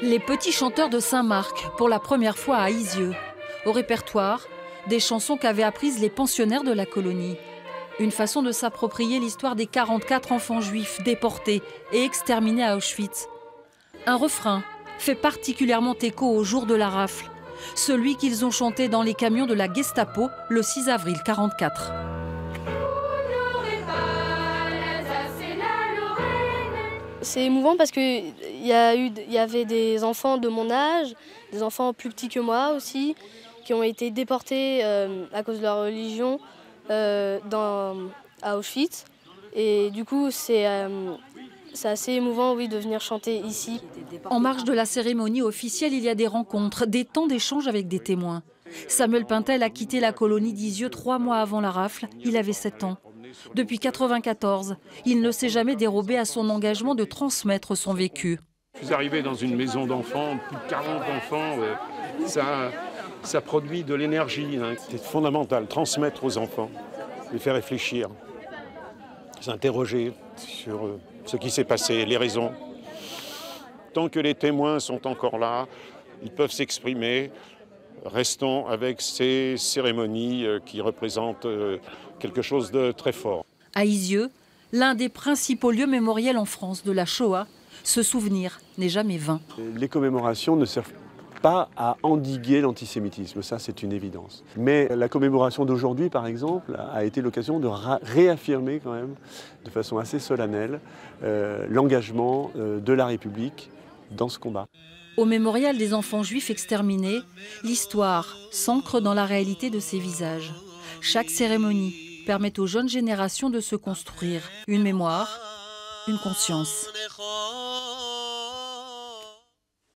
Les petits chanteurs de Saint-Marc, pour la première fois à Isieux. Au répertoire, des chansons qu'avaient apprises les pensionnaires de la colonie. Une façon de s'approprier l'histoire des 44 enfants juifs déportés et exterminés à Auschwitz. Un refrain fait particulièrement écho au jour de la rafle, celui qu'ils ont chanté dans les camions de la Gestapo le 6 avril 1944. C'est émouvant parce qu'il y avait des enfants de mon âge, des enfants plus petits que moi aussi, qui ont été déportés à cause de leur religion à Auschwitz. Et du coup, c'est assez émouvant, oui, de venir chanter ici. En marge de la cérémonie officielle, il y a des rencontres, des temps d'échange avec des témoins. Samuel Pintel a quitté la colonie d'Isieux 3 mois avant la rafle. Il avait 7 ans. Depuis 1994, il ne s'est jamais dérobé à son engagement de transmettre son vécu. Je suis arrivé dans une maison d'enfants, plus de 40 enfants. Ça produit de l'énergie. C'est fondamental, transmettre aux enfants, les faire réfléchir, s'interroger sur ce qui s'est passé, les raisons. Tant que les témoins sont encore là, ils peuvent s'exprimer. Restons avec ces cérémonies qui représentent quelque chose de très fort. À Isieux, l'un des principaux lieux mémoriels en France de la Shoah, ce souvenir n'est jamais vain. Les commémorations ne servent pas à endiguer l'antisémitisme, ça c'est une évidence. Mais la commémoration d'aujourd'hui, par exemple, a été l'occasion de réaffirmer quand même, de façon assez solennelle, l'engagement de la République dans ce combat. Au mémorial des enfants juifs exterminés, l'histoire s'ancre dans la réalité de ces visages. Chaque cérémonie permet aux jeunes générations de se construire une mémoire, une conscience.